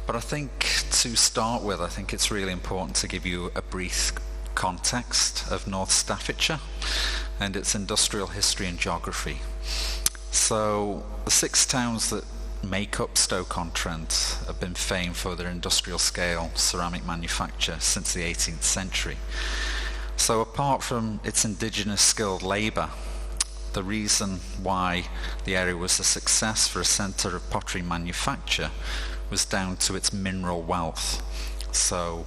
But I think to start with, I think it's really important to give you a brief context of North Staffordshire and its industrial history and geography. So the 6 towns that make up Stoke-on-Trent have been famed for their industrial scale ceramic manufacture since the 18th century. So apart from its indigenous skilled labour, the reason why the area was a success for a centre of pottery manufacture was down to its mineral wealth. So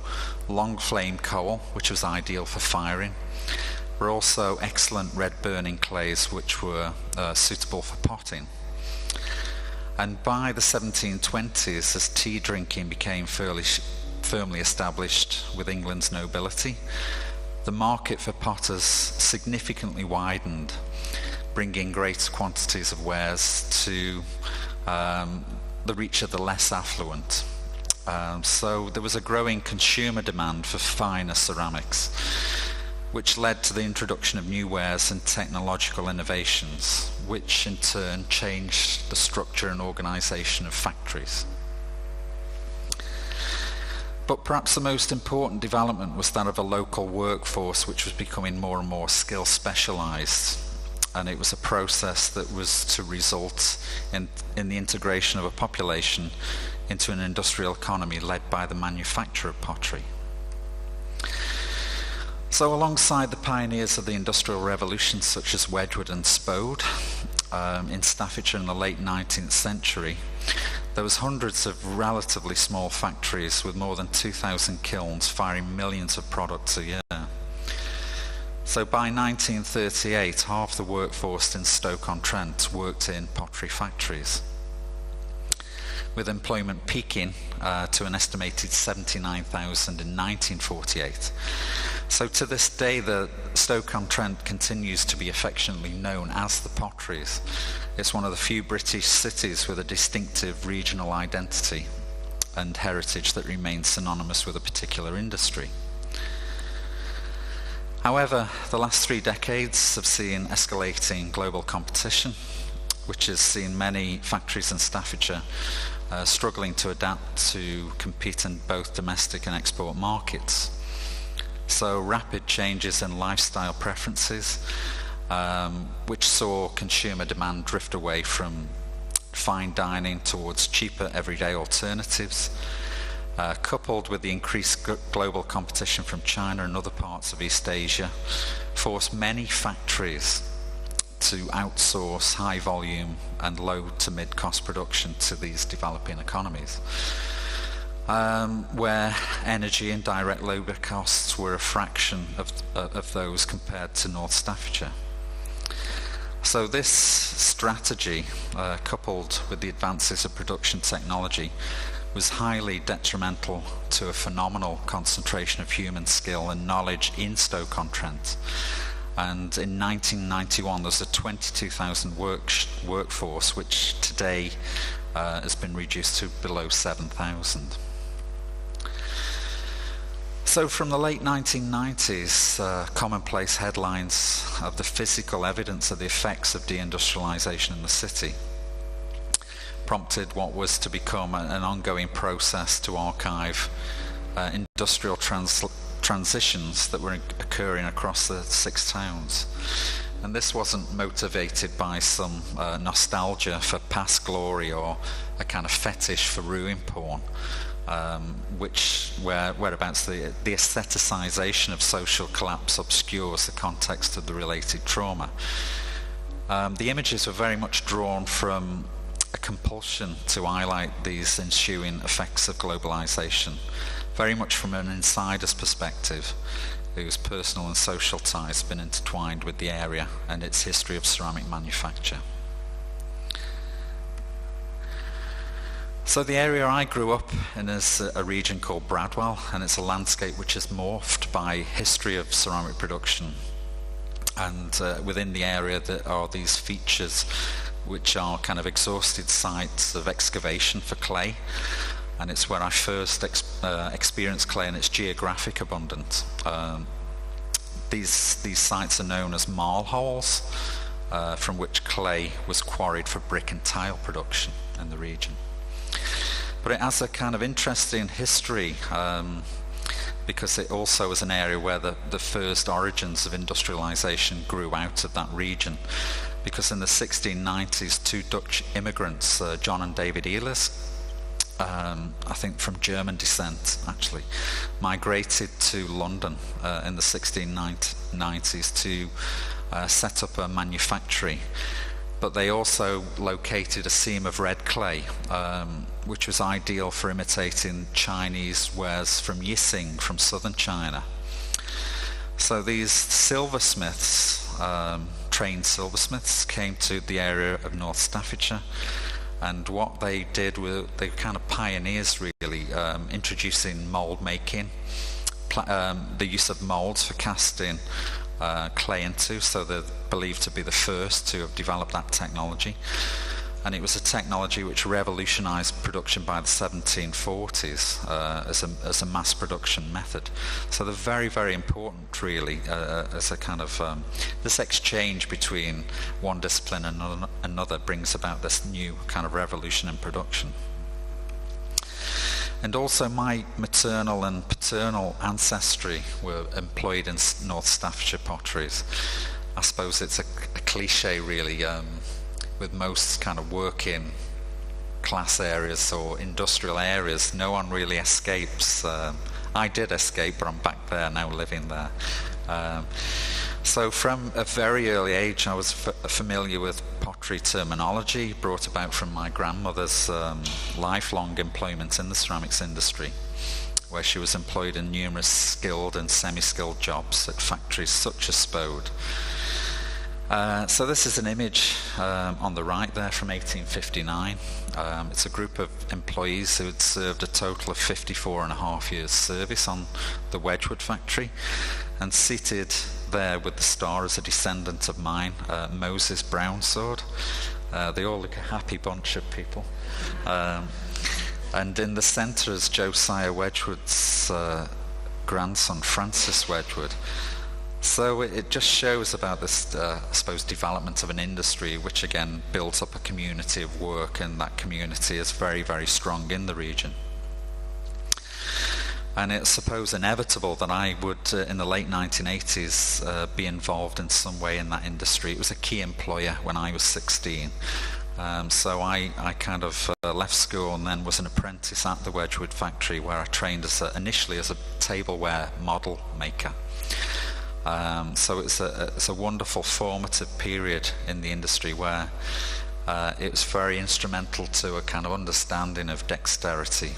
long flame coal, which was ideal for firing, were also excellent red burning clays which were suitable for potting. And by the 1720s, as tea drinking became firmly established with England's nobility, the market for potters significantly widened, bringing greater quantities of wares to the reach of the less affluent. So there was a growing consumer demand for finer ceramics, which led to the introduction of new wares and technological innovations, which in turn changed the structure and organisation of factories. But perhaps the most important development was that of a local workforce which was becoming more and more skill specialised, and it was a process that was to result in the integration of a population into an industrial economy led by the manufacture of pottery. So alongside the pioneers of the Industrial Revolution such as Wedgwood and Spode in Staffordshire in the late 19th century, there was hundreds of relatively small factories with more than 2,000 kilns firing millions of products a year. So by 1938, half the workforce in Stoke-on-Trent worked in pottery factories, with employment peaking to an estimated 79,000 in 1948. So to this day, the Stoke-on-Trent continues to be affectionately known as the Potteries. It's one of the few British cities with a distinctive regional identity and heritage that remains synonymous with a particular industry. However, the last 3 decades have seen escalating global competition, which has seen many factories in Staffordshire struggling to adapt to compete in both domestic and export markets. So rapid changes in lifestyle preferences, which saw consumer demand drift away from fine dining towards cheaper everyday alternatives, coupled with the increased global competition from China and other parts of East Asia, forced many factories to outsource high volume and low to mid cost production to these developing economies, where energy and direct labour costs were a fraction of those compared to North Staffordshire. So this strategy, coupled with the advances of production technology, was highly detrimental to a phenomenal concentration of human skill and knowledge in Stoke-on-Trent. And in 1991 there's a 22,000 workforce, which today has been reduced to below 7,000. So from the late 1990s, commonplace headlines of the physical evidence of the effects of deindustrialisation in the city prompted what was to become an ongoing process to archive industrial transitions that were occurring across the 6 towns. And this wasn't motivated by some nostalgia for past glory or a kind of fetish for ruin porn, whereabouts the aestheticisation of social collapse obscures the context of the related trauma. The images were very much drawn from a compulsion to highlight these ensuing effects of globalisation, very much from an insider's perspective, whose personal and social ties have been intertwined with the area and its history of ceramic manufacture. So the area I grew up in is a region called Bradwell, and it's a landscape which is morphed by history of ceramic production. And within the area there are these features which are kind of exhausted sites of excavation for clay, and it's where I first experienced clay in its geographic abundance. These sites are known as marl holes, from which clay was quarried for brick and tile production in the region. But it has a kind of interesting history, because it also was an area where the first origins of industrialization grew out of that region. Because in the 1690s, two Dutch immigrants, John and David Ehlers, I think from German descent actually, migrated to London in the 1690s to set up a manufactory. But they also located a seam of red clay, which was ideal for imitating Chinese wares from Yixing, from southern China. So these silversmiths, trained silversmiths, came to the area of North Staffordshire, and what they did was they were kind of pioneers really, introducing mould making, the use of moulds for casting clay into, so they're believed to be the first to have developed that technology. And it was a technology which revolutionized production by the 1740s as a mass production method. So they're very, very important really, as a kind of this exchange between one discipline and another brings about this new kind of revolution in production. And also my maternal and paternal ancestry were employed in North Staffordshire potteries. I suppose it's a cliche really, with most kind of working class areas or industrial areas, no one really escapes. I did escape, but I'm back there now, living there. So from a very early age I was familiar with pottery terminology, brought about from my grandmother's lifelong employment in the ceramics industry, where she was employed in numerous skilled and semi-skilled jobs at factories such as Spode. So this is an image on the right there from 1859. It's a group of employees who had served a total of 54.5 years service on the Wedgwood factory, and seated there with the star as a descendant of mine, Moses Brownsword. They all look a happy bunch of people. And in the centre is Josiah Wedgwood's grandson, Francis Wedgwood. So it just shows about this, I suppose, development of an industry which again built up a community of work, and that community is very, very strong in the region. And it's, suppose, inevitable that I would, in the late 1980s, be involved in some way in that industry. It was a key employer when I was 16. So I kind of left school and then was an apprentice at the Wedgwood factory, where I trained initially as a tableware model maker. So it's a wonderful formative period in the industry where it was very instrumental to a kind of understanding of dexterity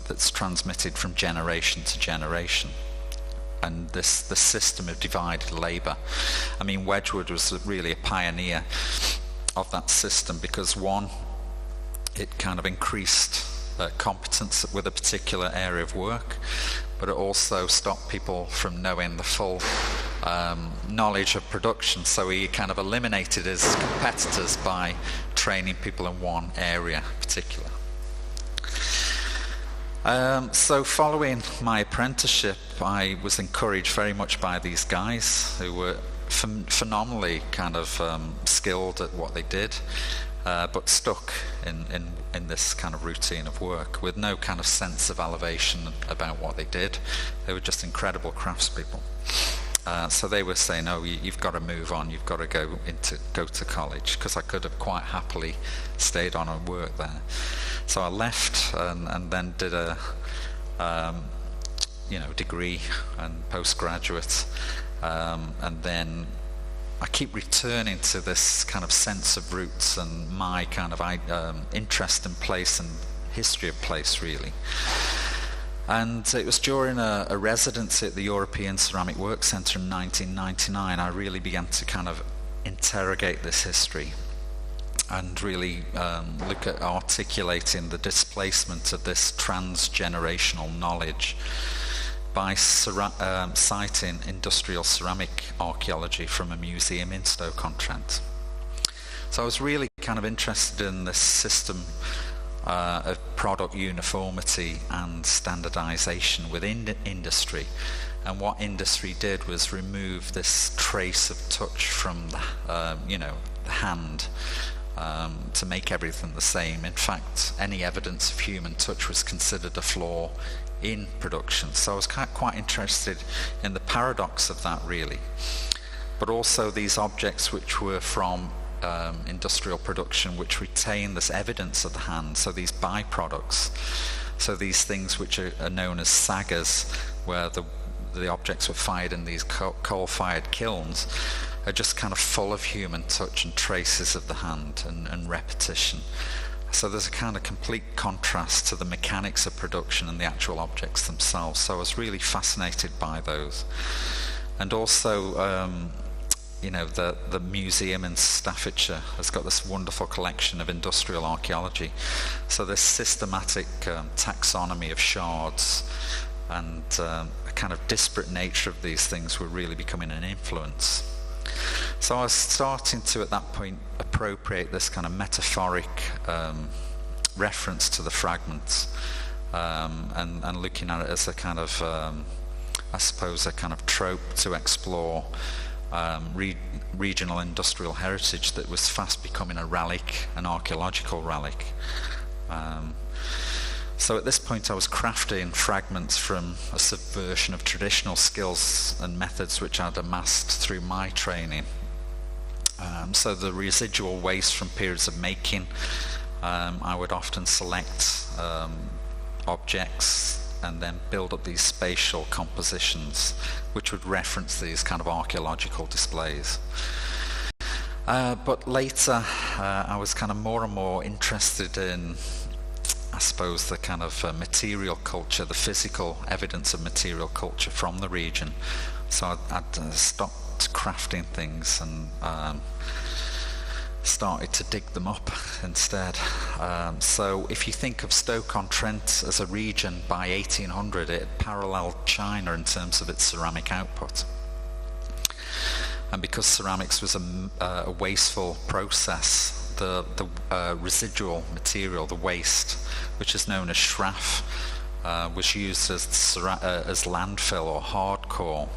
that's transmitted from generation to generation, and the system of divided labour. I mean, Wedgwood was really a pioneer of that system, because one, it kind of increased competence with a particular area of work, but it also stopped people from knowing the full knowledge of production. So he kind of eliminated his competitors by training people in one area particular. So following my apprenticeship, I was encouraged very much by these guys who were phenomenally kind of skilled at what they did, but stuck in this kind of routine of work with no kind of sense of elevation about what they did. They were just incredible craftspeople. So they were saying, "Oh, you've got to move on. You've got to go to college," because I could have quite happily stayed on and worked there. So I left and then did a degree and postgraduate, and then I keep returning to this kind of sense of roots and my kind of interest in place and history of place, really. And it was during a residency at the European Ceramic Work Centre in 1999 I really began to kind of interrogate this history and really look at articulating the displacement of this transgenerational knowledge by citing industrial ceramic archaeology from a museum in Stoke-on-Trent. So I was really kind of interested in this system of product uniformity and standardization within industry, and what industry did was remove this trace of touch from the hand to make everything the same. In fact, any evidence of human touch was considered a flaw in production. So I was quite interested in the paradox of that, really. But also these objects which were from industrial production, which retain this evidence of the hand, so these byproducts. So these things which are known as sagas, where the objects were fired in these coal-fired kilns, are just kind of full of human touch and traces of the hand and repetition. So there's a kind of complete contrast to the mechanics of production and the actual objects themselves. So I was really fascinated by those. And also, the museum in Staffordshire has got this wonderful collection of industrial archaeology. So this systematic taxonomy of shards and a kind of disparate nature of these things were really becoming an influence. So I was starting to, at that point, appropriate this kind of metaphoric reference to the fragments and looking at it as a kind of, I suppose, a kind of trope to explore regional industrial heritage that was fast becoming a relic, an archaeological relic. So at this point I was crafting fragments from a subversion of traditional skills and methods which I'd amassed through my training. So the residual waste from periods of making, I would often select objects and then build up these spatial compositions which would reference these kind of archaeological displays. But later I was kind of more and more interested in, I suppose, the kind of material culture, the physical evidence of material culture from the region. So I'd stopped crafting things and started to dig them up instead. So if you think of Stoke-on-Trent as a region by 1800, it paralleled China in terms of its ceramic output. And because ceramics was a wasteful process, the residual material, the waste, which is known as schraff, was used as landfill or hardcore,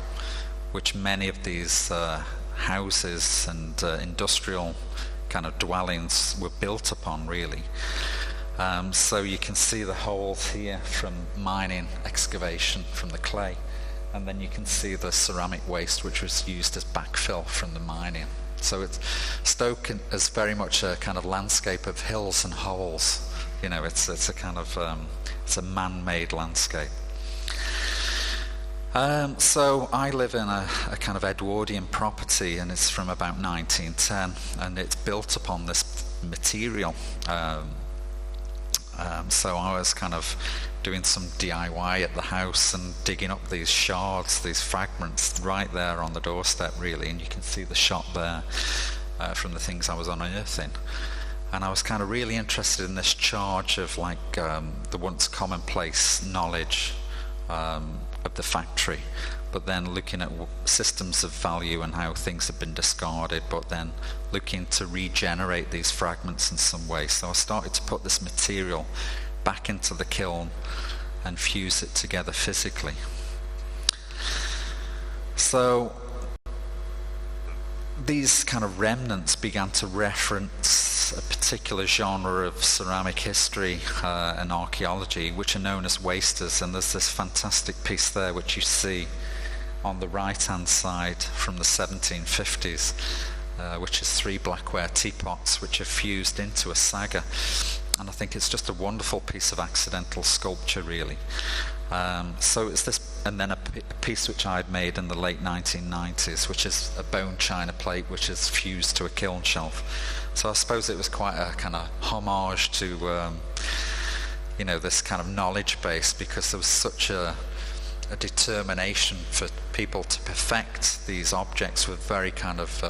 which many of these houses and industrial kind of dwellings were built upon, really. So you can see the holes here from mining excavation from the clay, and then you can see the ceramic waste which was used as backfill from the mining. So it's Stoke is very much a kind of landscape of hills and holes. It's a kind of it's a man-made landscape. So I live in a kind of Edwardian property, and it's from about 1910, and it's built upon this material. So I was kind of doing some DIY at the house and digging up these shards, these fragments, right there on the doorstep, really, and you can see the shot there from the things I was unearthing. And I was kind of really interested in this charge of the once commonplace knowledge of the factory, but then looking at systems of value and how things have been discarded, but then looking to regenerate these fragments in some way. So I started to put this material back into the kiln and fuse it together physically. So these kind of remnants began to reference a particular genre of ceramic history and archaeology, which are known as wasters. And there's this fantastic piece there which you see on the right hand side from the 1750s, which is 3 blackware teapots which are fused into a saga. And I think it's just a wonderful piece of accidental sculpture, really. So it's this, and then a piece which I'd made in the late 1990s, which is a bone china plate which is fused to a kiln shelf. So I suppose it was quite a kind of homage to this kind of knowledge base, because there was such a determination for people to perfect these objects with very kind of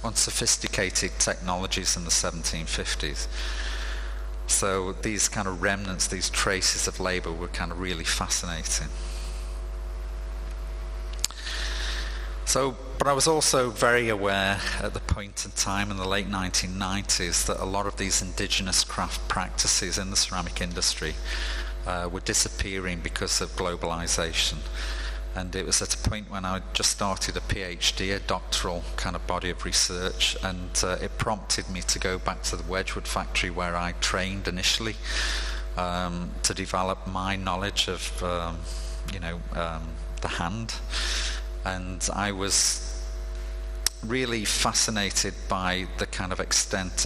unsophisticated technologies in the 1750s. So these kind of remnants, these traces of labour were kind of really fascinating. But I was also very aware at the point in time in the late 1990s that a lot of these indigenous craft practices in the ceramic industry were disappearing because of globalization. And it was at a point when I just started a PhD, a doctoral kind of body of research, and it prompted me to go back to the Wedgwood factory where I trained initially, to develop my knowledge of the hand. And I was really fascinated by the kind of extent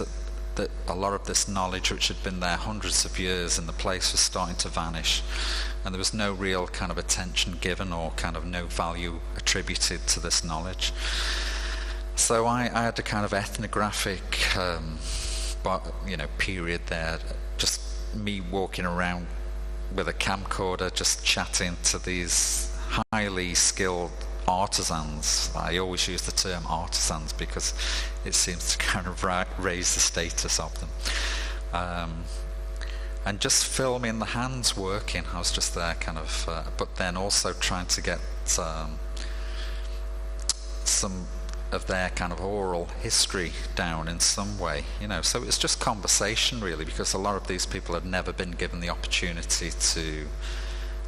that a lot of this knowledge, which had been there hundreds of years in the place, was starting to vanish, and there was no real kind of attention given or kind of no value attributed to this knowledge. So I had a kind of ethnographic period there, just me walking around with a camcorder, just chatting to these highly skilled artisans. I always use the term artisans because it seems to kind of raise the status of them. And just filming the hands working. I was just there kind of, but then also trying to get some of their kind of oral history down in some way, so it was just conversation really, because a lot of these people had never been given the opportunity to,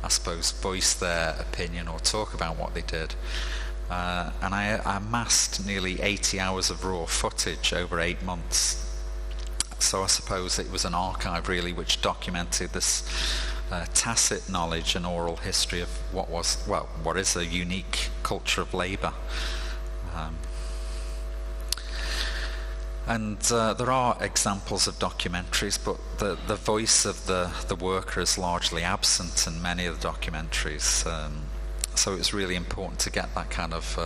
I suppose, voice their opinion or talk about what they did. And I amassed nearly 80 hours of raw footage over 8 months. So I suppose it was an archive really which documented this tacit knowledge and oral history of what is a unique culture of labour. And there are examples of documentaries, but the voice of the worker is largely absent in many of the documentaries. So it's really important to get that kind of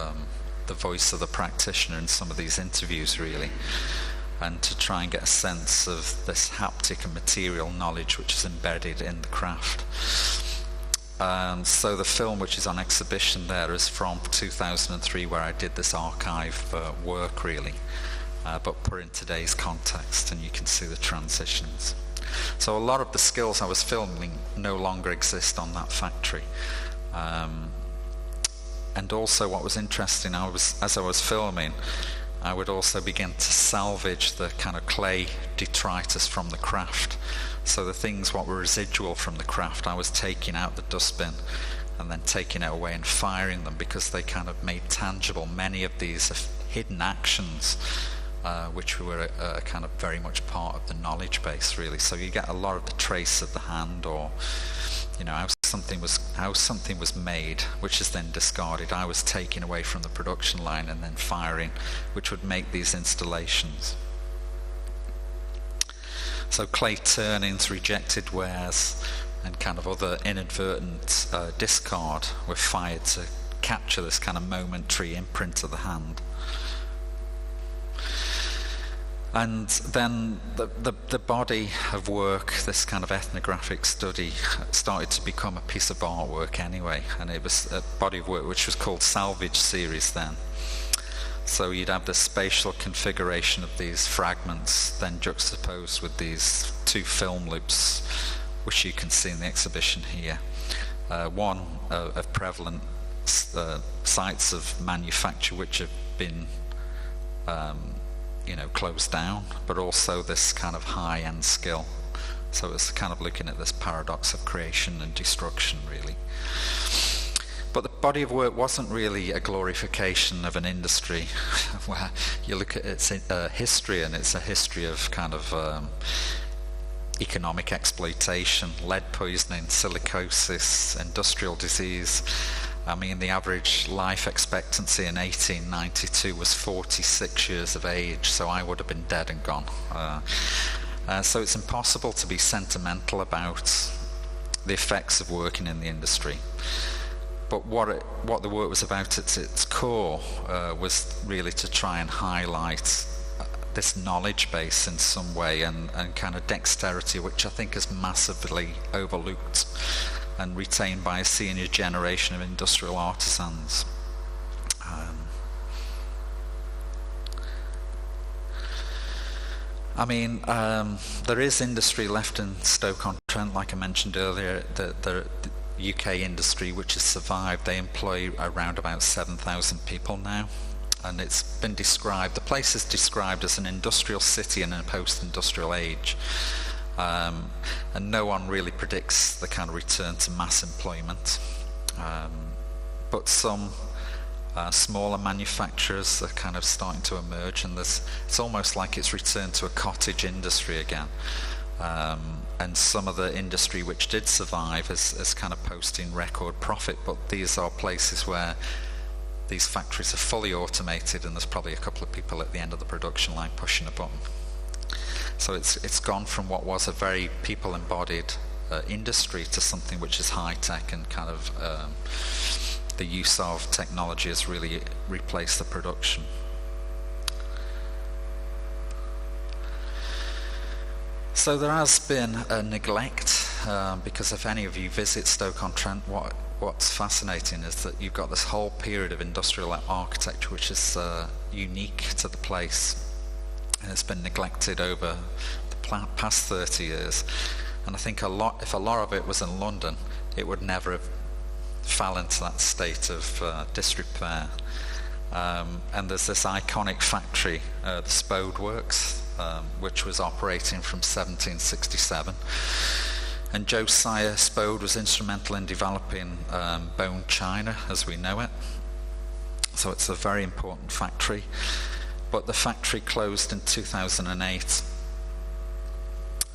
the voice of the practitioner in some of these interviews really, and to try and get a sense of this haptic and material knowledge which is embedded in the craft. So the film which is on exhibition there is from 2003, where I did this archive work really, but put in today's context, and you can see the transitions. So a lot of the skills I was filming no longer exist on that factory. And also what was interesting, as I was filming, I would also begin to salvage the kind of clay detritus from the craft. So the things what were residual from the craft, I was taking out the dustbin and then taking it away and firing them, because they kind of made tangible many of these hidden actions which were kind of very much part of the knowledge base really. So you get a lot of the trace of the hand, or how something was made, which is then discarded. I was taking away from the production line and then firing, which would make these installations. So clay turnings, rejected wares, and kind of other inadvertent discard were fired to capture this kind of momentary imprint of the hand. And then the body of work, this kind of ethnographic study, started to become a piece of artwork anyway, and it was a body of work which was called Salvage Series then. So you'd have the spatial configuration of these fragments then juxtaposed with these two film loops, which you can see in the exhibition here. One of prevalent sites of manufacture which have been closed down, but also this kind of high-end skill. So it's kind of looking at this paradox of creation and destruction really. But the body of work wasn't really a glorification of an industry where you look at its history, and it's a history of kind of economic exploitation, lead poisoning, silicosis, industrial disease. I mean, the average life expectancy in 1892 was 46 years of age, so I would have been dead and gone. So it's impossible to be sentimental about the effects of working in the industry. But what the work was about at its core was really to try and highlight this knowledge base in some way, and kind of dexterity, which I think is massively overlooked and retained by a senior generation of industrial artisans. There is industry left in Stoke-on-Trent, like I mentioned earlier. The UK industry which has survived, they employ around about 7,000 people now, and it's been described, the place is described as an industrial city in a post-industrial age. And no one really predicts the kind of return to mass employment. but some smaller manufacturers are kind of starting to emerge, and it's almost like it's returned to a cottage industry again. And some of the industry which did survive is kind of posting record profit, but these are places where these factories are fully automated and there's probably a couple of people at the end of the production line pushing a button. So it's gone from what was a very people-embodied industry to something which is high-tech, and kind of the use of technology has really replaced the production. So there has been a neglect, because if any of you visit Stoke-on-Trent, what's fascinating is that you've got this whole period of industrial architecture which is unique to the place, and it's been neglected over the past 30 years. And I think if a lot of it was in London, it would never have fell into that state of disrepair. And there's this iconic factory, the Spode Works, which was operating from 1767. And Josiah Spode was instrumental in developing bone china as we know it. So it's a very important factory. But the factory closed in 2008.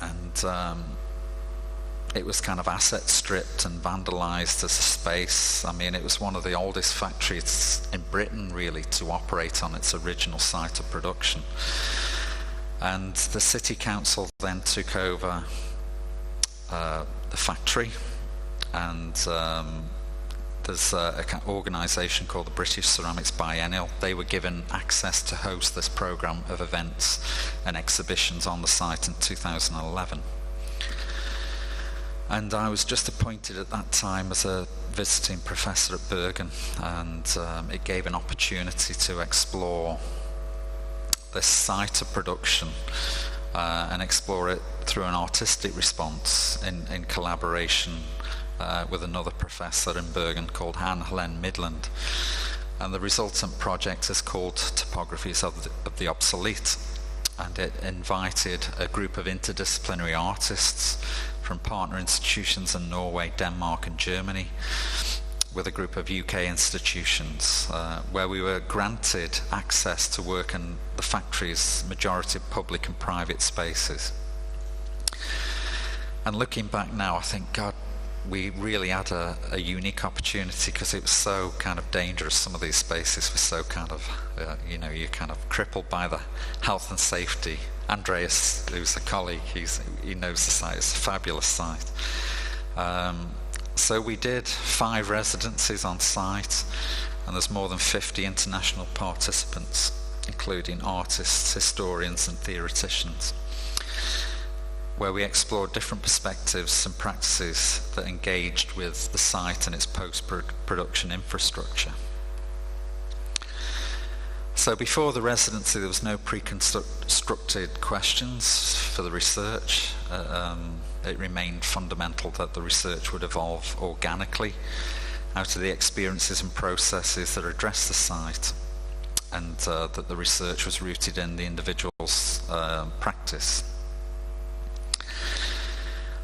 And it was kind of asset stripped and vandalized as a space. I mean, it was one of the oldest factories in Britain, really, to operate on its original site of production. And the city council then took over the factory, and there's an organisation called the British Ceramics Biennial. They were given access to host this programme of events and exhibitions on the site in 2011. And I was just appointed at that time as a visiting professor at Bergen, and it gave an opportunity to explore this site of production and explore it through an artistic response in collaboration with another professor in Bergen called Anne-Helene Midland. And the resultant project is called Topographies of the Obsolete, and it invited a group of interdisciplinary artists from partner institutions in Norway, Denmark and Germany, with a group of UK institutions, where we were granted access to work in the factory's majority of public and private spaces. And looking back now, I think, God, we really had a unique opportunity, because it was so kind of dangerous. Some of these spaces were so kind of, you're kind of crippled by the health and safety. Andreas, who's a colleague, he knows the site. It's a fabulous site. So we did 5 residencies on site, and there's more than 50 international participants, including artists, historians and theoreticians, where we explored different perspectives and practices that engaged with the site and its post-production infrastructure. So before the residency, there was no pre-constructed questions for the research. It remained fundamental that the research would evolve organically out of the experiences and processes that address the site, and that the research was rooted in the individual's practice.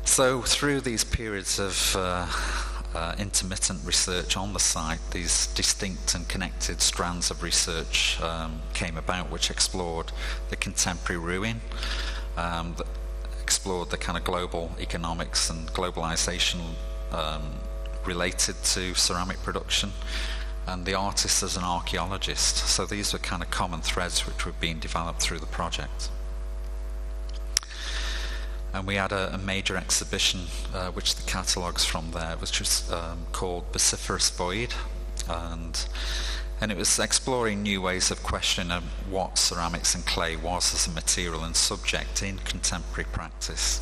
So through these periods of intermittent research on the site, these distinct and connected strands of research came about, which explored the contemporary ruin, that explored the kind of global economics and globalization related to ceramic production, and the artist as an archaeologist. So these were kind of common threads which were being developed through the project. And we had a major exhibition, which the catalogue's from there, which was called Vociferous Void, and it was exploring new ways of questioning what ceramics and clay was as a material and subject in contemporary practice,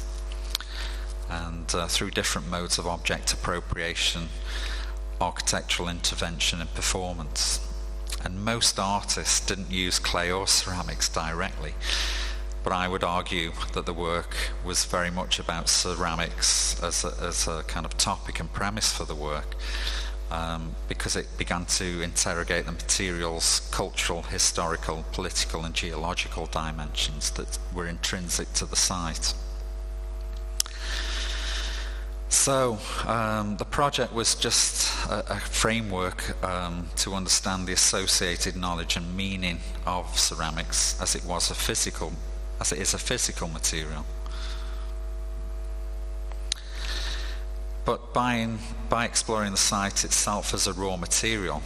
and through different modes of object appropriation, architectural intervention and performance. And most artists didn't use clay or ceramics directly, but I would argue that the work was very much about ceramics as a kind of topic and premise for the work, because it began to interrogate the material's cultural, historical, political and geological dimensions that were intrinsic to the site. So the project was just a framework to understand the associated knowledge and meaning of ceramics as it is a physical material. But by exploring the site itself as a raw material,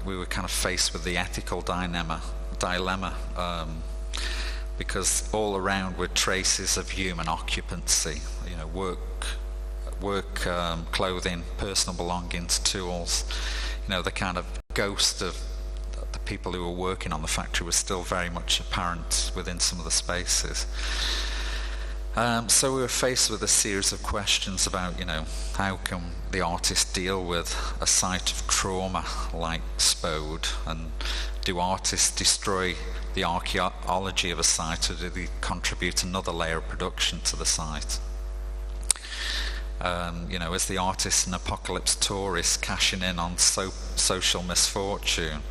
we were kind of faced with the ethical dilemma, because all around were traces of human occupancy, work, clothing, personal belongings, tools. The kind of ghost of the people who were working on the factory was still very much apparent within some of the spaces. So we were faced with a series of questions about, how can the artist deal with a site of trauma like Spode, and do artists destroy the archaeology of a site, or do they contribute another layer of production to the site? Is the artist an apocalypse tourist cashing in on social misfortune,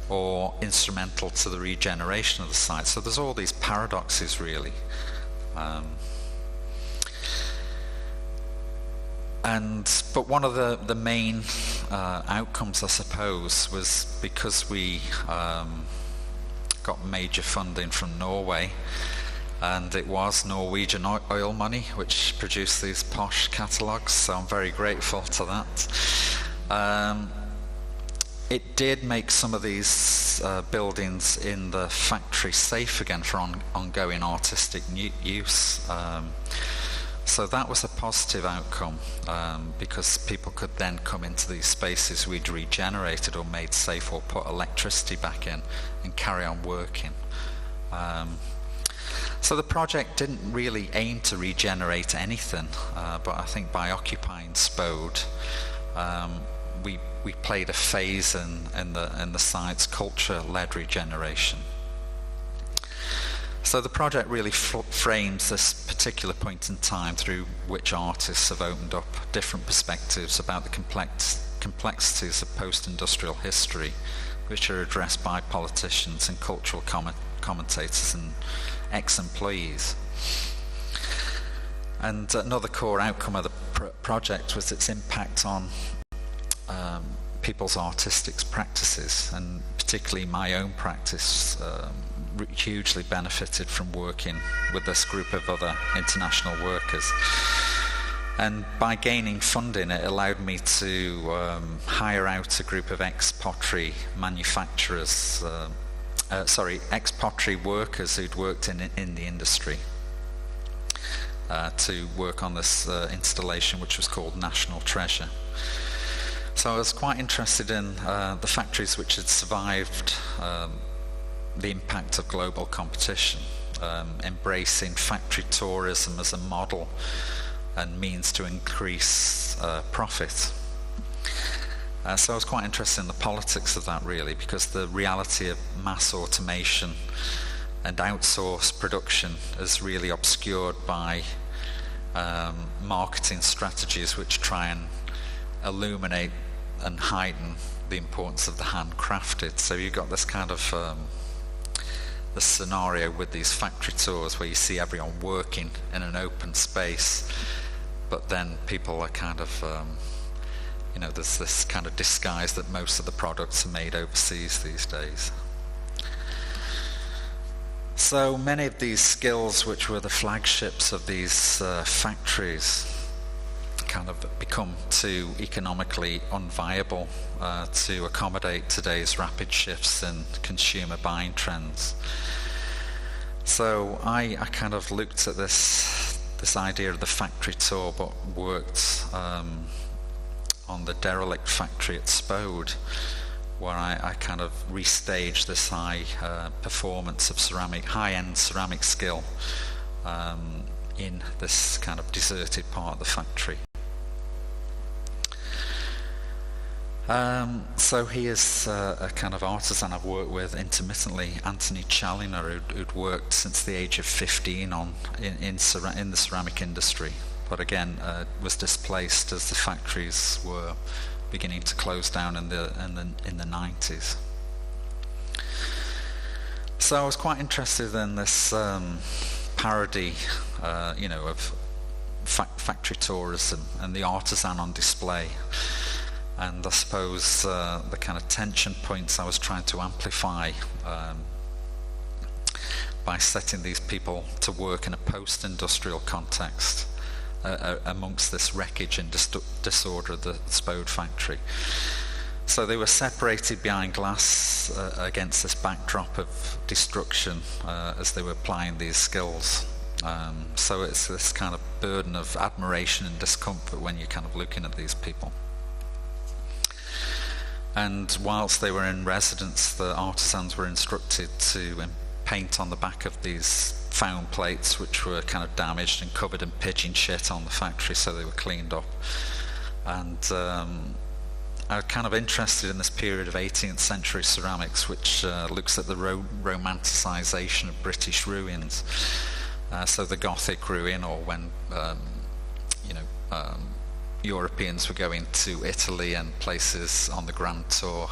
or instrumental to the regeneration of the site? So there's all these paradoxes, really. But one of the main outcomes, I suppose, was because we got major funding from Norway, and it was Norwegian oil money which produced these posh catalogues, so I'm very grateful to that. It did make some of these buildings in the factory safe again for ongoing artistic use. So that was a positive outcome, because people could then come into these spaces we'd regenerated or made safe, or put electricity back in and carry on working. So the project didn't really aim to regenerate anything, but I think by occupying Spode, we played a phase in the site's culture-led regeneration. So the project really frames this particular point in time through which artists have opened up different perspectives about the complexities of post-industrial history, which are addressed by politicians and cultural commentators and ex-employees. And another core outcome of the project was its impact on people's artistic practices, and particularly my own practice hugely benefited from working with this group of other international workers. And by gaining funding, it allowed me to hire out a group of ex-pottery manufacturers, ex-pottery workers who'd worked in the industry, to work on this installation, which was called National Treasure. So I was quite interested in the factories which had survived the impact of global competition, embracing factory tourism as a model and means to increase profit. So I was quite interested in the politics of that, really, because the reality of mass automation and outsourced production is really obscured by marketing strategies which try and illuminate and heighten the importance of the handcrafted. So you've got this kind of the scenario with these factory tours where you see everyone working in an open space, but then people are kind of there's this kind of disguise that most of the products are made overseas these days. So many of these skills, which were the flagships of these factories, kind of become too economically unviable to accommodate today's rapid shifts in consumer buying trends. So I kind of looked at this idea of the factory tour, but worked on the derelict factory at Spode, where I kind of restaged this high performance of high-end ceramic skill in this kind of deserted part of the factory. So he is a kind of artisan I've worked with intermittently, Anthony Challoner, who'd worked since the age of 15 in the ceramic industry, but again was displaced as the factories were beginning to close down in the 90s. So I was quite interested in this parody of factory tourism and the artisan on display. And I suppose the kind of tension points I was trying to amplify by setting these people to work in a post-industrial context amongst this wreckage and disorder of the Spode factory. So they were separated behind glass against this backdrop of destruction as they were applying these skills. So it's this kind of burden of admiration and discomfort when you're kind of looking at these people. And whilst they were in residence, the artisans were instructed to paint on the back of these found plates, which were kind of damaged and covered in pigeon shit on the factory, so they were cleaned up. And I was kind of interested in this period of 18th century ceramics, which looks at the romanticisation of British ruins. So the Gothic ruin, or when Europeans were going to Italy and places on the Grand Tour,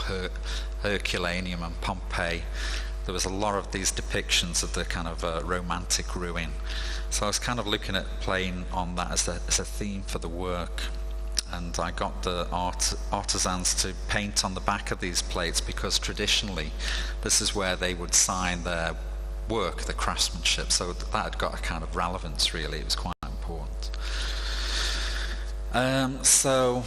Herculaneum and Pompeii. There was a lot of these depictions of the kind of romantic ruin. So I was kind of looking at playing on that as a theme for the work. And I got the artisans to paint on the back of these plates, because traditionally this is where they would sign their work, the craftsmanship. So that had got a kind of relevance, really. It was quite important. So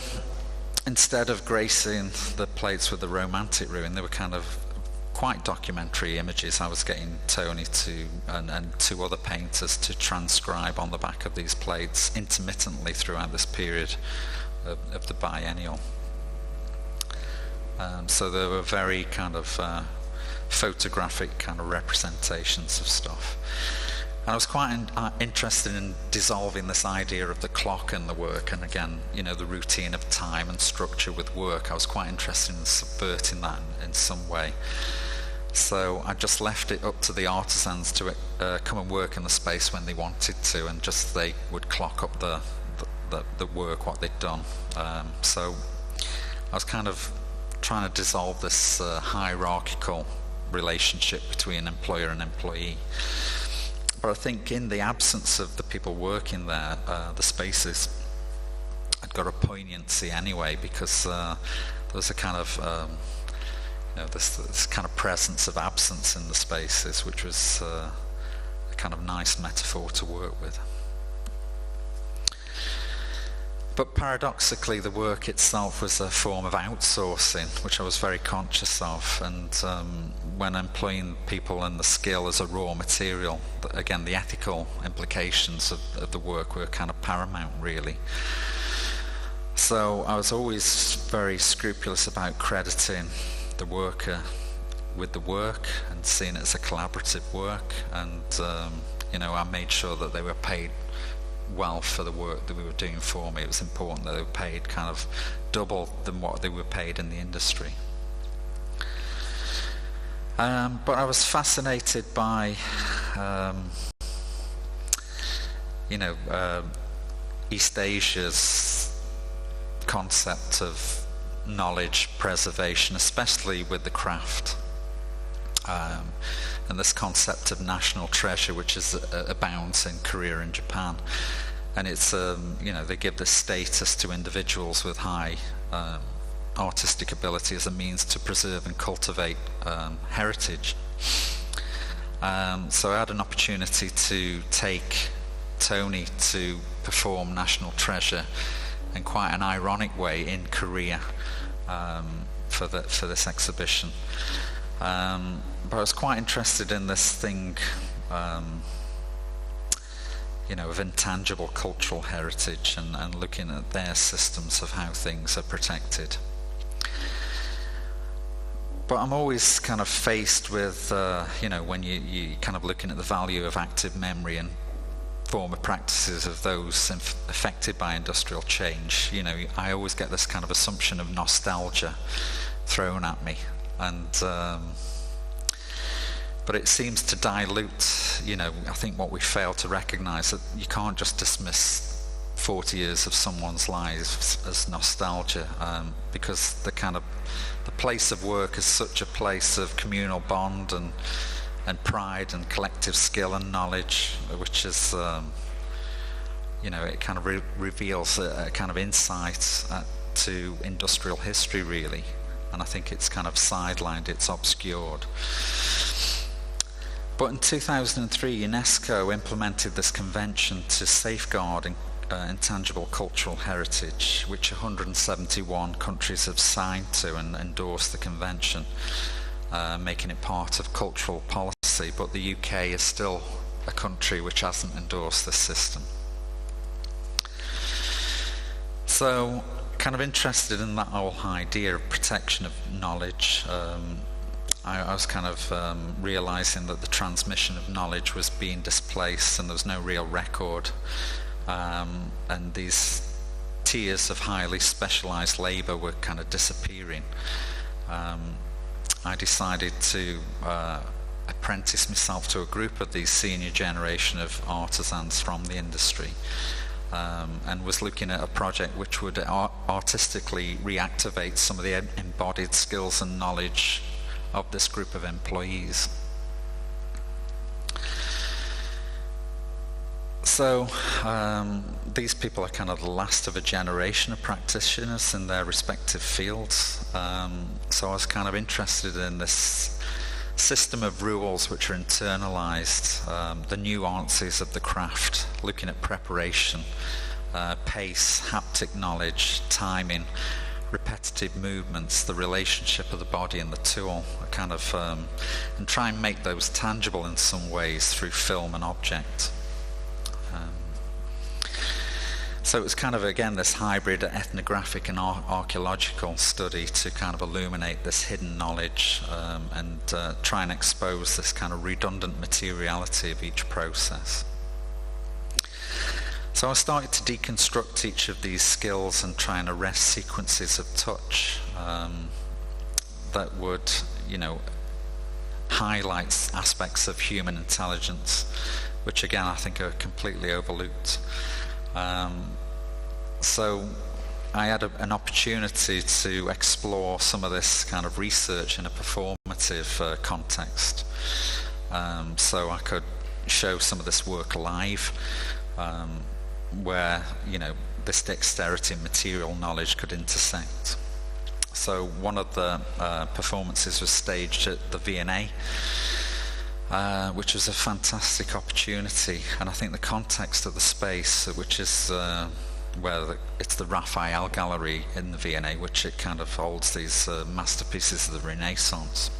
instead of gracing the plates with the romantic ruin, they were kind of quite documentary images. I was getting Tony and two other painters to transcribe on the back of these plates intermittently throughout this period of the biennial. So there were very kind of photographic kind of representations of stuff. And I was quite interested in dissolving this idea of the clock and the work, and again, the routine of time and structure with work. I was quite interested in subverting that in some way. So I just left it up to the artisans to come and work in the space when they wanted to, and just they would clock up the work, what they'd done. So I was kind of trying to dissolve this hierarchical relationship between employer and employee. But I think in the absence of the people working there, the spaces had got a poignancy anyway, because there was a kind of this kind of presence of absence in the spaces, which was a kind of nice metaphor to work with. But paradoxically, the work itself was a form of outsourcing, which I was very conscious of. And when employing people and the skill as a raw material, again, the ethical implications of the work were kind of paramount, really. So I was always very scrupulous about crediting the worker with the work and seeing it as a collaborative work. And I made sure that they were paid well for the work that we were doing for me. It was important that they were paid kind of double than what they were paid in the industry. But I was fascinated by East Asia's concept of knowledge preservation, especially with the craft, and this concept of national treasure, which is abounds in Korea and Japan. And it's they give this status to individuals with high artistic ability as a means to preserve and cultivate heritage. So I had an opportunity to take Tony to perform National Treasure in quite an ironic way in Korea for this exhibition. But I was quite interested in this thing, of intangible cultural heritage and looking at their systems of how things are protected. But I'm always kind of faced with, when you kind of looking at the value of active memory and former practices of those affected by industrial change. I always get this kind of assumption of nostalgia thrown at me, and but it seems to dilute, I think what we fail to recognise, that you can't just dismiss 40 years of someone's lives as nostalgia, because the place of work is such a place of communal bond and pride and collective skill and knowledge, which is it kind of reveals a kind of insight to industrial history, really. And I think it's kind of sidelined, it's obscured. But in 2003, UNESCO implemented this convention to safeguard intangible cultural heritage, which 171 countries have signed to and endorsed the convention, making it part of cultural policy. But the UK is still a country which hasn't endorsed this system. So, kind of interested in that whole idea of protection of knowledge. I was kind of realizing that the transmission of knowledge was being displaced and there was no real record, and these tiers of highly specialized labor were kind of disappearing. I decided to apprentice myself to a group of these senior generation of artisans from the industry, and was looking at a project which would artistically reactivate some of the embodied skills and knowledge of this group of employees. So these people are kind of the last of a generation of practitioners in their respective fields. So I was kind of interested in this system of rules which are internalized, the nuances of the craft, looking at preparation, pace, haptic knowledge, timing, repetitive movements, the relationship of the body and the tool, kind of, and try and make those tangible in some ways through film and object. So it was kind of, again, this hybrid ethnographic and archaeological study to kind of illuminate this hidden knowledge, and try and expose this kind of redundant materiality of each process. So I started to deconstruct each of these skills and try and arrest sequences of touch that would, highlight aspects of human intelligence, which again I think are completely overlooked. So I had an opportunity to explore some of this kind of research in a performative context. So I could show some of this work live, where this dexterity and material knowledge could intersect. So one of the performances was staged at the V&A, which was a fantastic opportunity, and I think the context of the space, which is it's the Raphael Gallery in the V&A, which it kind of holds these masterpieces of the Renaissance.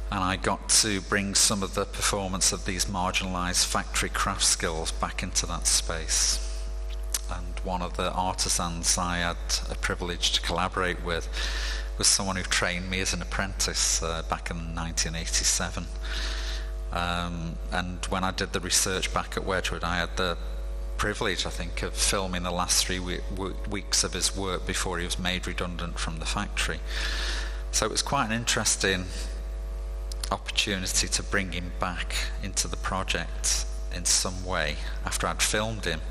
And I got to bring some of the performance of these marginalized factory craft skills back into that space. And one of the artisans I had a privilege to collaborate with was someone who trained me as an apprentice back in 1987. And when I did the research back at Wedgwood, I had the privilege, I think, of filming the last 3 weeks of his work before he was made redundant from the factory. So it was quite an interesting opportunity to bring him back into the project in some way after I'd filmed him,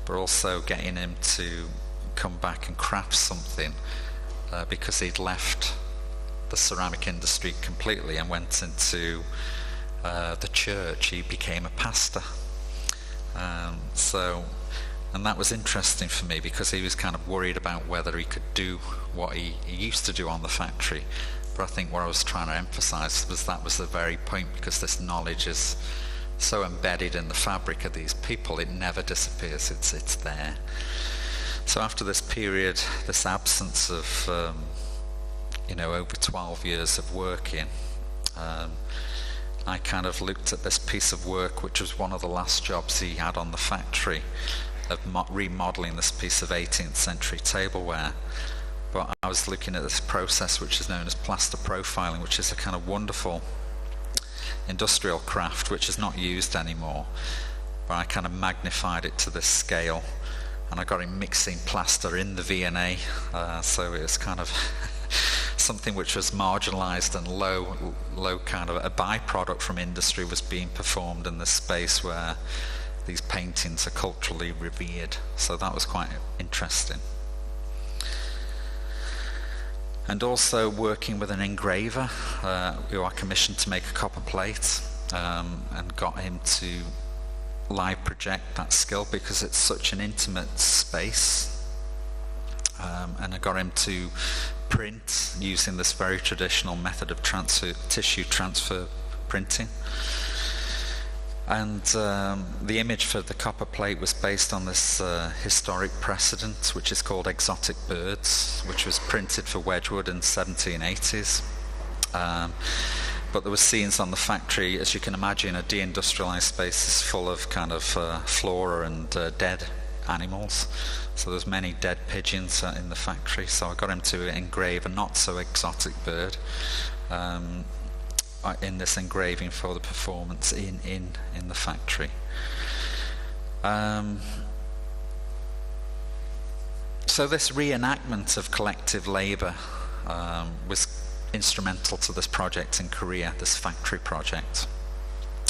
but also getting him to come back and craft something, because he'd left the ceramic industry completely and went into the church. He became a pastor. And that was interesting for me because he was kind of worried about whether he could do what he used to do on the factory. But I think what I was trying to emphasize was that was the very point, because this knowledge is so embedded in the fabric of these people, it never disappears, it's there. So after this period, this absence of over 12 years of working, I kind of looked at this piece of work, which was one of the last jobs he had on the factory, of remodeling this piece of 18th century tableware. But I was looking at this process which is known as plaster profiling, which is a kind of wonderful industrial craft which is not used anymore. But I kind of magnified it to this scale, and I got him mixing plaster in the V&A, so it was kind of something which was marginalized and low kind of a byproduct from industry was being performed in this space where these paintings are culturally revered. So that was quite interesting. And also working with an engraver who I commissioned to make a copper plate, and got him to live project that skill because it's such an intimate space. And I got him to print using this very traditional method of tissue transfer printing. And the image for the copper plate was based on this historic precedent, which is called Exotic Birds, which was printed for Wedgwood in the 1780s. But there were scenes on the factory, as you can imagine, a deindustrialized space is full of kind of flora and dead animals. So there's many dead pigeons in the factory. So I got him to engrave a not so exotic bird in this engraving for the performance in the factory. So this reenactment of collective labour was instrumental to this project in Korea, this factory project,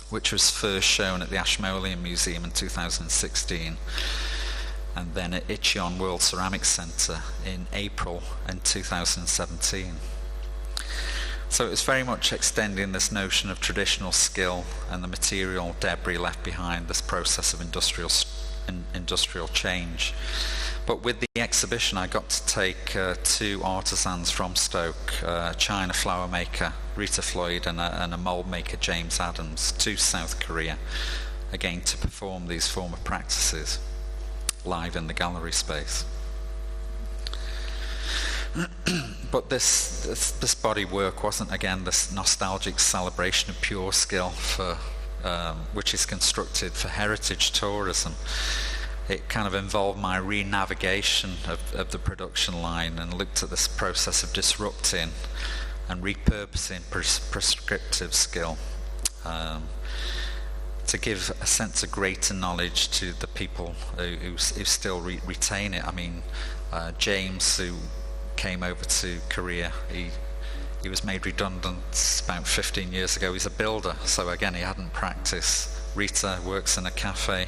which was first shown at the Ashmolean Museum in 2016 and then at Icheon World Ceramics Centre in April in 2017. So it was very much extending this notion of traditional skill and the material debris left behind, this process of industrial change. But with the exhibition I got to take two artisans from Stoke, a China flower maker, Rita Floyd, and a mould maker, James Adams, to South Korea, again to perform these form of practices live in the gallery space. But this body work wasn't, again, this nostalgic celebration of pure skill for which is constructed for heritage tourism. It kind of involved my re-navigation of the production line and looked at this process of disrupting and repurposing prescriptive skill to give a sense of greater knowledge to the people who still retain it. I mean, James, who came over to Korea, he was made redundant about 15 years ago. He's a builder, so again he hadn't practiced. Rita works in a cafe.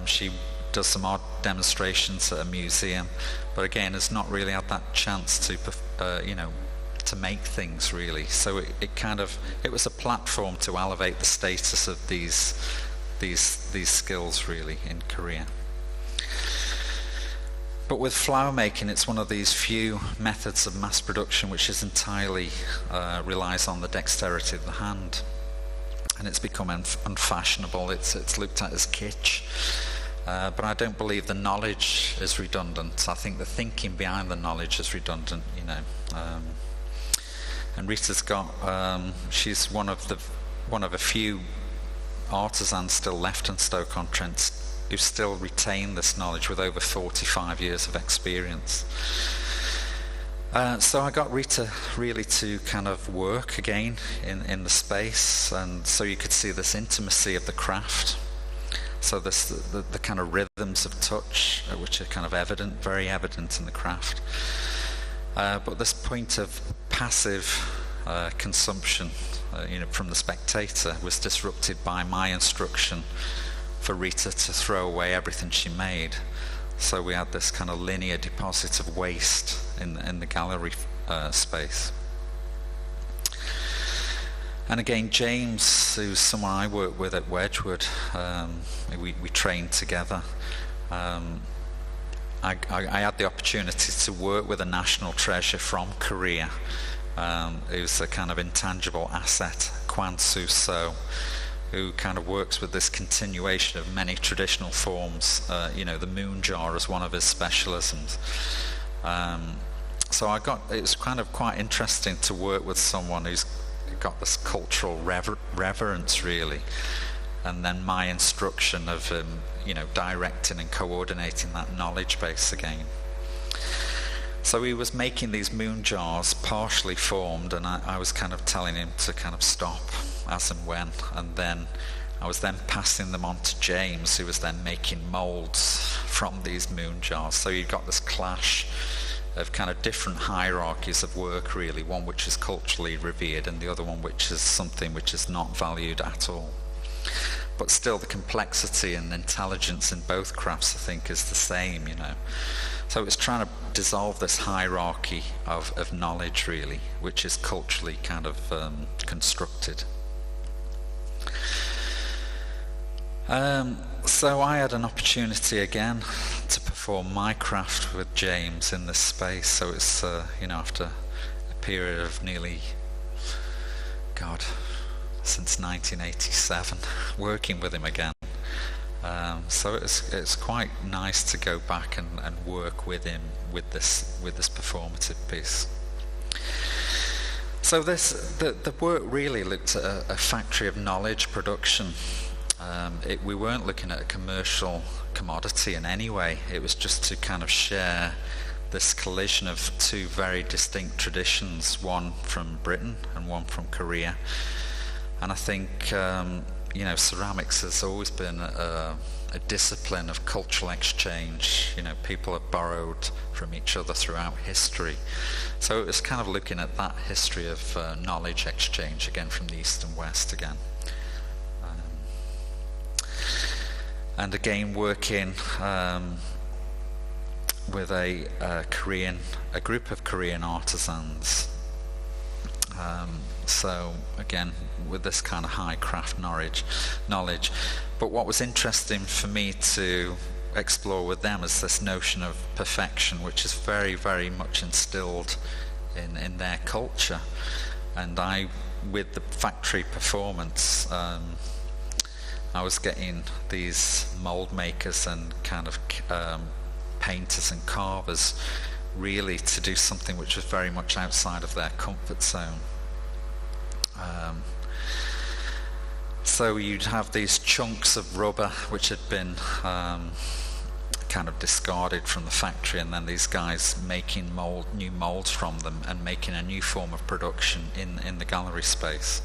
She does some odd demonstrations at a museum, but again has not really had that chance to to make things really. So it was a platform to elevate the status of these skills really in Korea. But with flower making, it's one of these few methods of mass production which is entirely relies on the dexterity of the hand, and it's become unfashionable. It's looked at as kitsch, but I don't believe the knowledge is redundant. I think the thinking behind the knowledge is redundant, and Rita's got she's one of a few artisans still left in Stoke-on-Trent who still retain this knowledge with over 45 years of experience. So I got Rita really to kind of work again in the space, and so you could see this intimacy of the craft. So the kind of rhythms of touch, which are kind of very evident in the craft. But this point of passive consumption, from the spectator, was disrupted by my instruction for Rita to throw away everything she made. So we had this kind of linear deposit of waste in the gallery space. And again, James, who's someone I worked with at Wedgwood, we trained together. I had the opportunity to work with a national treasure from Korea, who's a kind of intangible asset, Kwan Soo So, who kind of works with this continuation of many traditional forms. The moon jar is one of his specialisms. So it was kind of quite interesting to work with someone who's got this cultural reverence really, and then my instruction of directing and coordinating that knowledge base again. So he was making these moon jars partially formed, and I was kind of telling him to kind of stop as and when, and then I was then passing them on to James, who was then making moulds from these moon jars. So you've got this clash of kind of different hierarchies of work really, one which is culturally revered and the other one which is something which is not valued at all. But still the complexity and intelligence in both crafts I think is the same, So it's trying to dissolve this hierarchy of knowledge really, which is culturally kind of constructed. So I had an opportunity again to perform my craft with James in this space. So it's after a period of nearly, since 1987, working with him again. So it's quite nice to go back and work with him with this performative piece. So the work really looked at a factory of knowledge production. We weren't looking at a commercial commodity in any way. It was just to kind of share this collision of two very distinct traditions, one from Britain and one from Korea. And I think ceramics has always been a discipline of cultural exchange. People have borrowed from each other throughout history. So it was kind of looking at that history of knowledge exchange again from the East and West again. And again working with a group of Korean artisans. So again, with this kind of high craft knowledge. But what was interesting for me to explore with them is this notion of perfection, which is very, very much instilled in their culture. And with the factory performance, I was getting these mold makers and kind of painters and carvers really to do something which was very much outside of their comfort zone. So you'd have these chunks of rubber which had been kind of discarded from the factory, and then these guys making new molds from them and making a new form of production in the gallery space.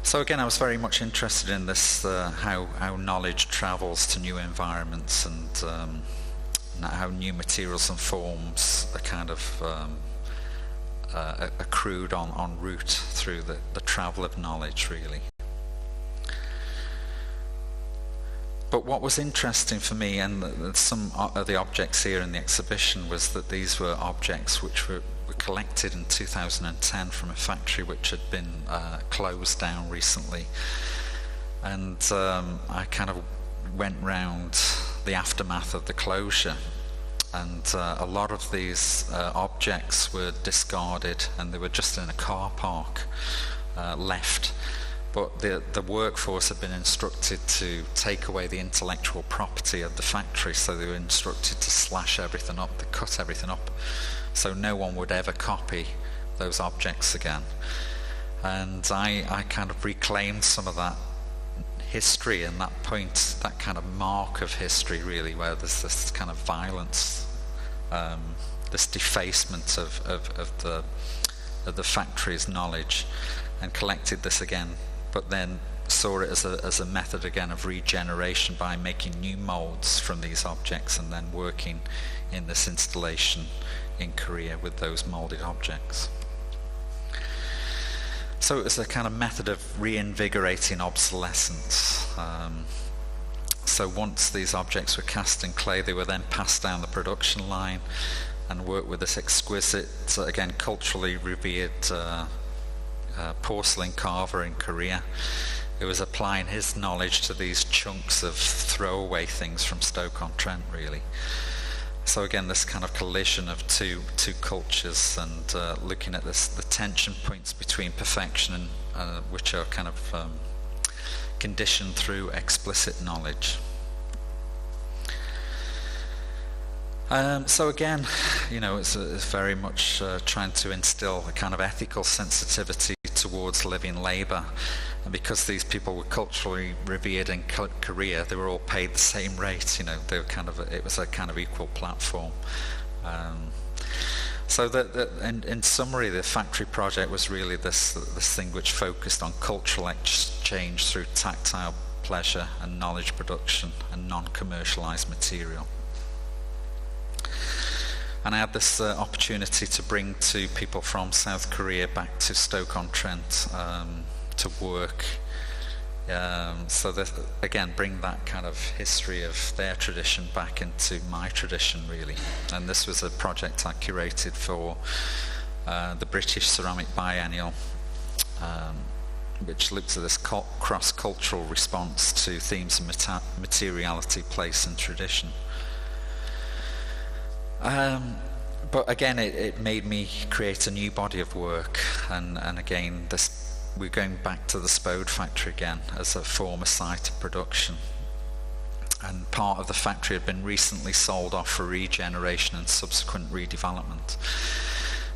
So again, I was very much interested in this, how knowledge travels to new environments, and how new materials and forms are kind of accrued en route through the travel of knowledge, really. But what was interesting for me, and some of the objects here in the exhibition, was that these were objects which were collected in 2010 from a factory which had been closed down recently. And I kind of went round the aftermath of the closure, and a lot of these objects were discarded, and they were just in a car park left. But the workforce had been instructed to take away the intellectual property of the factory, so they were instructed to slash everything up, to cut everything up, so no one would ever copy those objects again. And I kind of reclaimed some of that history and that point, that kind of mark of history, really, where there's this kind of violence, this defacement of the factory's knowledge, and collected this again, but then saw it as a method again of regeneration by making new molds from these objects and then working in this installation in Korea with those molded objects. So it was a kind of method of reinvigorating obsolescence. So once these objects were cast in clay, they were then passed down the production line and worked with this exquisite, again culturally revered porcelain carver in Korea. It was applying his knowledge to these chunks of throwaway things from Stoke-on-Trent, really. So again, this kind of collision of two cultures, and looking at the tension points between perfection and which are kind of conditioned through explicit knowledge. So again, it's very much trying to instill a kind of ethical sensitivity towards living labour, and because these people were culturally revered in Korea, they were all paid the same rate. They were it was a kind of equal platform. So in summary, the factory project was really this thing which focused on cultural exchange through tactile pleasure and knowledge production and non-commercialized material. And I had this opportunity to bring two people from South Korea back to Stoke-on-Trent to work. So that, again, bring that kind of history of their tradition back into my tradition, really. And this was a project I curated for the British Ceramic Biennial which looks at this cross-cultural response to themes of materiality, place and tradition. But again, it made me create a new body of work, and again, we're going back to the Spode factory again as a former site of production. And part of the factory had been recently sold off for regeneration and subsequent redevelopment.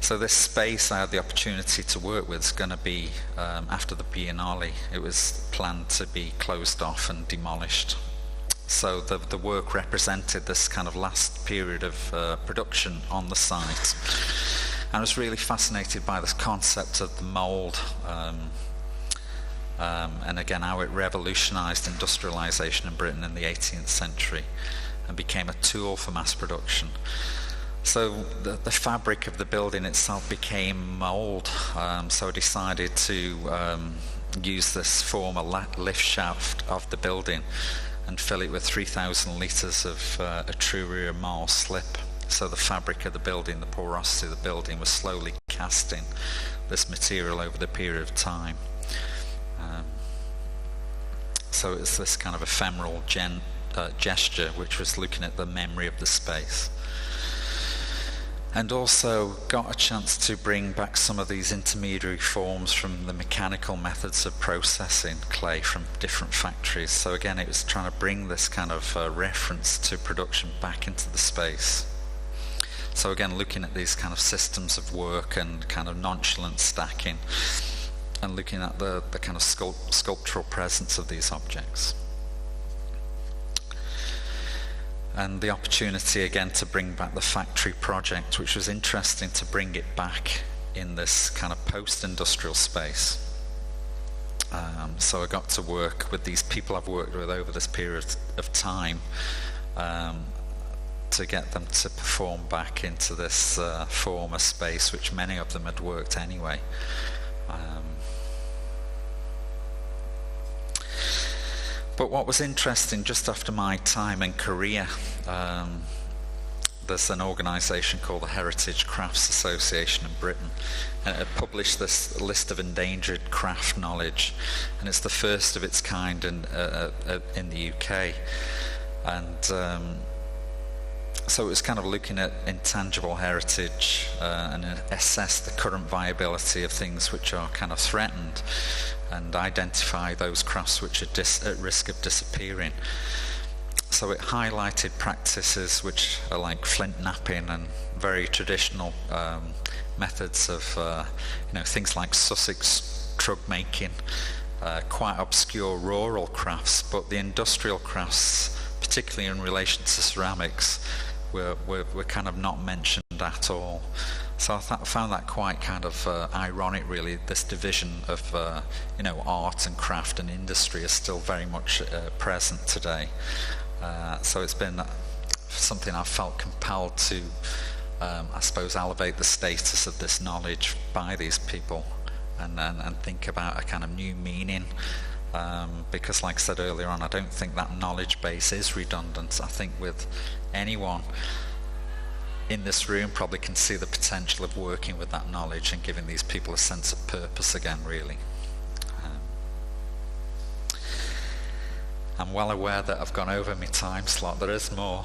So this space I had the opportunity to work with is going to be, after the Biennale, it was planned to be closed off and demolished. So the work represented this kind of last period of production on the site. And I was really fascinated by this concept of the mould, and again how it revolutionised industrialisation in Britain in the 18th century and became a tool for mass production. So the fabric of the building itself became mould, so I decided to use this former lift shaft of the building and fill it with 3,000 litres of Etruria marl slip. So the fabric of the building, the porosity of the building, was slowly casting this material over the period of time. So it's this kind of ephemeral gesture which was looking at the memory of the space. And also got a chance to bring back some of these intermediary forms from the mechanical methods of processing clay from different factories. So again, it was trying to bring this kind of reference to production back into the space. So again, looking at these kind of systems of work and kind of nonchalant stacking, and looking at the kind of sculptural presence of these objects. And the opportunity again to bring back the factory project, which was interesting to bring it back in this kind of post-industrial space. So I got to work with these people I've worked with over this period of time to get them to perform back into this former space, which many of them had worked anyway. But what was interesting, just after my time in Korea, there's an organisation called the Heritage Crafts Association in Britain, and it published this list of endangered craft knowledge, and it's the first of its kind in the UK. And so it was kind of looking at intangible heritage and assess the current viability of things which are kind of threatened, and identify those crafts which are at risk of disappearing. So it highlighted practices which are like flint knapping and very traditional methods of things like Sussex trug making, quite obscure rural crafts, but the industrial crafts, particularly in relation to ceramics, were kind of not mentioned at all. So I found that quite kind of ironic, really. This division of art and craft and industry is still very much present today. So it's been something I've felt compelled to, I suppose, elevate the status of this knowledge by these people, and think about a kind of new meaning. Because, like I said earlier on, I don't think that knowledge base is redundant. I think with anyone in this room probably can see the potential of working with that knowledge and giving these people a sense of purpose again, really. I'm well aware that I've gone over my time slot. There is more.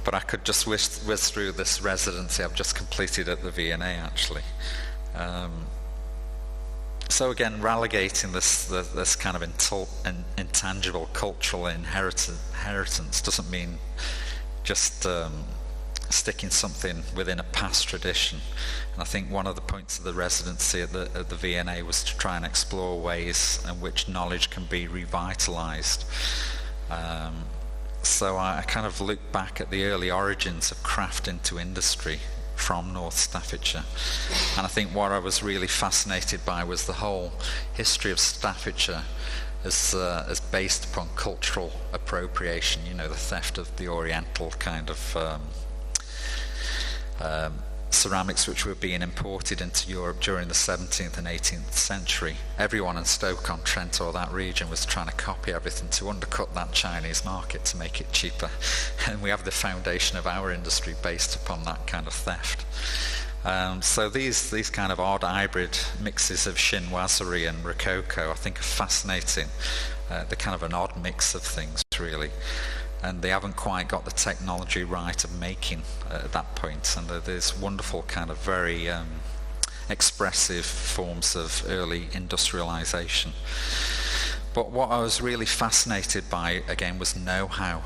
But I could just whiz through this residency I've just completed at the V&A, actually. So again, relegating this kind of intangible cultural inheritance doesn't mean just sticking something within a past tradition. And I think one of the points of the residency at the V&A was to try and explore ways in which knowledge can be revitalized. So I kind of looked back at the early origins of craft into industry from North Staffordshire, and I think what I was really fascinated by was the whole history of Staffordshire as based upon cultural appropriation, the theft of the Oriental kind of ceramics which were being imported into Europe during the 17th and 18th century. Everyone in Stoke-on-Trent or that region was trying to copy everything to undercut that Chinese market to make it cheaper. And we have the foundation of our industry based upon that kind of theft. So these kind of odd hybrid mixes of chinoiserie and rococo I think are fascinating. They're kind of an odd mix of things really, and they haven't quite got the technology right of making at that point, and there's wonderful kind of very expressive forms of early industrialization. But what I was really fascinated by, again, was know-how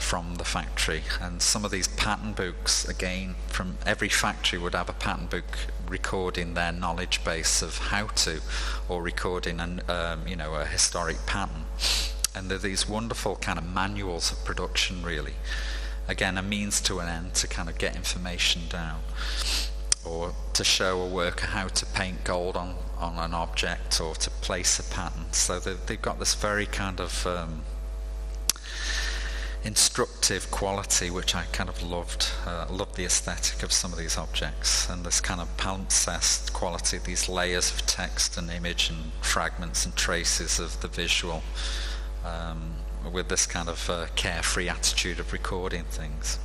from the factory. And some of these pattern books, again, from every factory would have a pattern book recording their knowledge base of how to, or recording a historic pattern. And they're these wonderful kind of manuals of production, really. Again, a means to an end to kind of get information down, or to show a worker how to paint gold on an object, or to place a pattern. So they've got this very kind of instructive quality, which I kind of loved. Loved the aesthetic of some of these objects, and this kind of palimpsest quality, these layers of text and image and fragments and traces of the visual, with this kind of carefree attitude of recording things.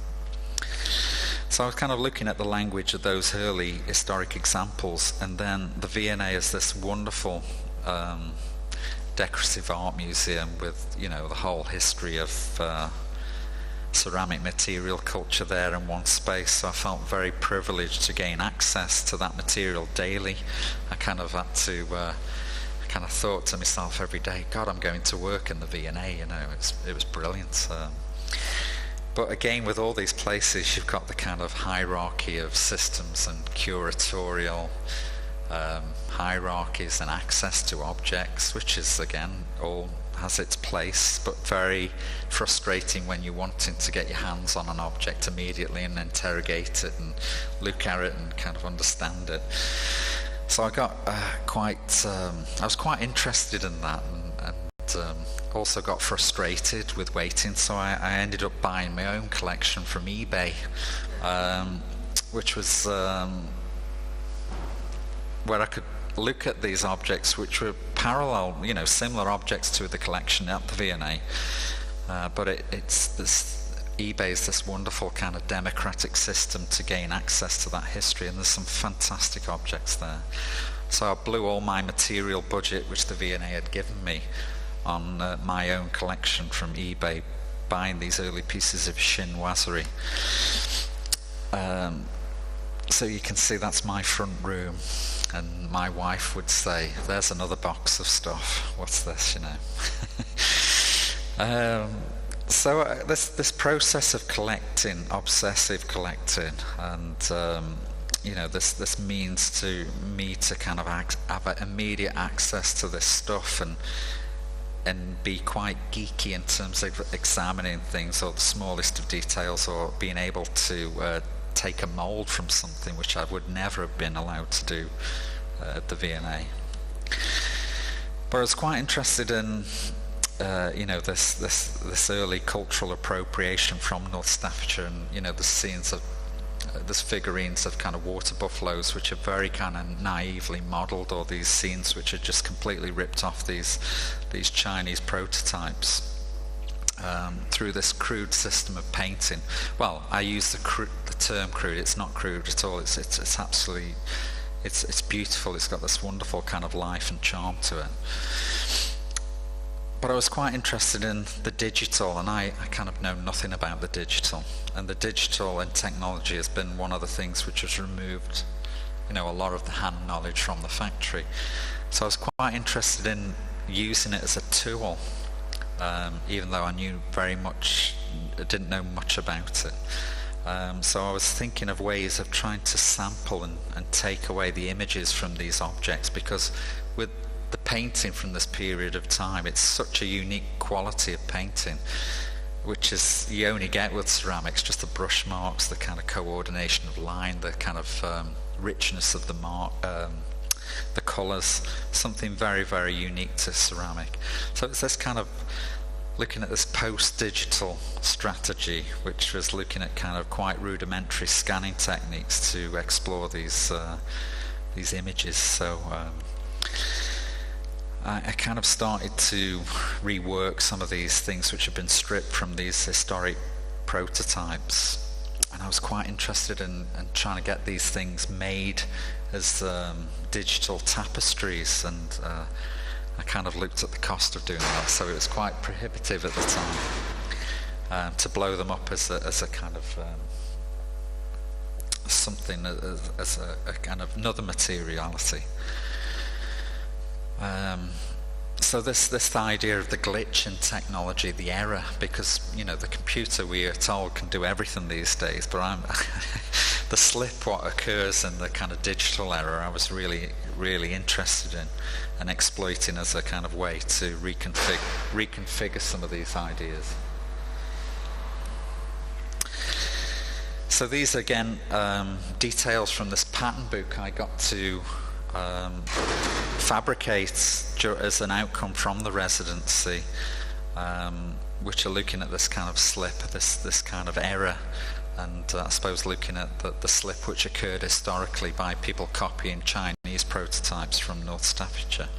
So I was kind of looking at the language of those early historic examples, and then the V&A is this wonderful decorative art museum with, the whole history of ceramic material culture there in one space. So I felt very privileged to gain access to that material daily. I kind of had to, I kind of thought to myself every day, God, I'm going to work in the V&A, it was brilliant. But again, with all these places, you've got the kind of hierarchy of systems and curatorial hierarchies and access to objects, which is, again, all has its place, but very frustrating when you're wanting to get your hands on an object immediately and interrogate it and look at it and kind of understand it. So I got I was quite interested in that, and also got frustrated with waiting, so I ended up buying my own collection from eBay, which was where I could look at these objects which were parallel, similar objects to the collection at the V&A, but it's this eBay is this wonderful kind of democratic system to gain access to that history, and there's some fantastic objects there. So I blew all my material budget, which the V&A had given me, on my own collection from eBay, buying these early pieces of chinoiserie. So you can see that's my front room, and my wife would say, there's another box of stuff, what's this, So this process of collecting, obsessive collecting, and this means to me to kind of have immediate access to this stuff and be quite geeky in terms of examining things, or the smallest of details, or being able to take a mold from something, which I would never have been allowed to do at the V&A. But I was quite interested in this early cultural appropriation from North Staffordshire, and the scenes of there's figurines of kind of water buffaloes which are very kind of naively modelled, or these scenes which are just completely ripped off these Chinese prototypes through this crude system of painting. Well, I use the term crude. It's not crude at all. It's absolutely it's beautiful. It's got this wonderful kind of life and charm to it. But I was quite interested in the digital, and I kind of know nothing about the digital. And the digital and technology has been one of the things which has removed, a lot of the hand knowledge from the factory. So I was quite interested in using it as a tool, even though I didn't know much about it. So I was thinking of ways of trying to sample and take away the images from these objects, because with the painting from this period of time, it's such a unique quality of painting, which is you only get with ceramics, just the brush marks, the kind of coordination of line, the kind of richness of the mark, the colours, something very, very unique to ceramic. So it's this kind of looking at this post-digital strategy, which was looking at kind of quite rudimentary scanning techniques to explore these images. So I kind of started to rework some of these things which have been stripped from these historic prototypes, and I was quite interested in trying to get these things made as digital tapestries, and I kind of looked at the cost of doing that, so it was quite prohibitive at the time to blow them up as a kind of something, as a kind of another materiality. So this idea of the glitch in technology, the error, because the computer, we are told, can do everything these days, but the slip, what occurs in the kind of digital error, I was really interested in and exploiting as a kind of way to reconfigure some of these ideas. So these again, details from this pattern book I got to fabricate as an outcome from the residency, which are looking at this kind of slip, this kind of error, and I suppose looking at the slip which occurred historically by people copying Chinese prototypes from North Staffordshire.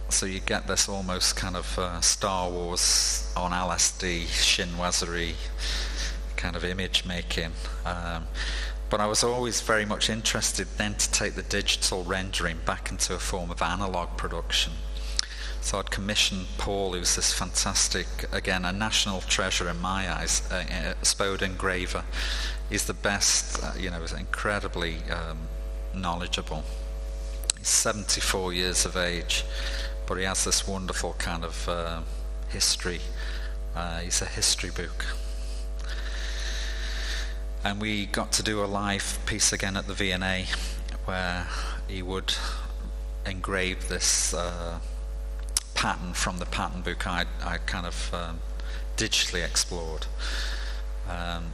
So you get this almost kind of Star Wars on LSD, chinoiserie kind of image making. But I was always very much interested then to take the digital rendering back into a form of analog production. So I'd commissioned Paul, who's this fantastic, again, a national treasure in my eyes, Spode engraver. He's the best, he's incredibly knowledgeable. He's 74 years of age, but he has this wonderful kind of history. He's a history book. And we got to do a live piece again at the V&A, where he would engrave this pattern from the pattern book I kind of digitally explored.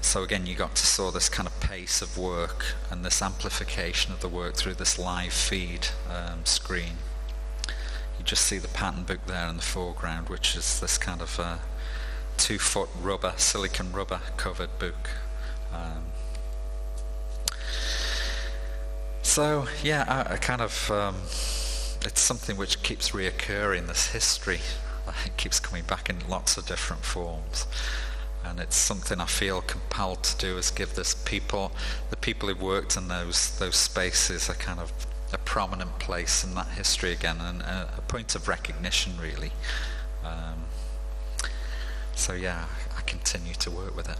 So again, you got to saw this kind of pace of work and this amplification of the work through this live feed screen. You just see the pattern book there in the foreground, which is this kind of 2-foot silicon rubber covered book. So yeah, I kind of it's something which keeps reoccurring, this history. It keeps coming back in lots of different forms, and it's something I feel compelled to do, is give the people who've worked in those spaces a kind of a prominent place in that history again, and a point of recognition, really. So yeah, I continue to work with it.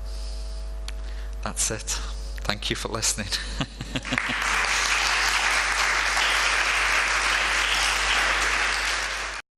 That's it. Thank you for listening.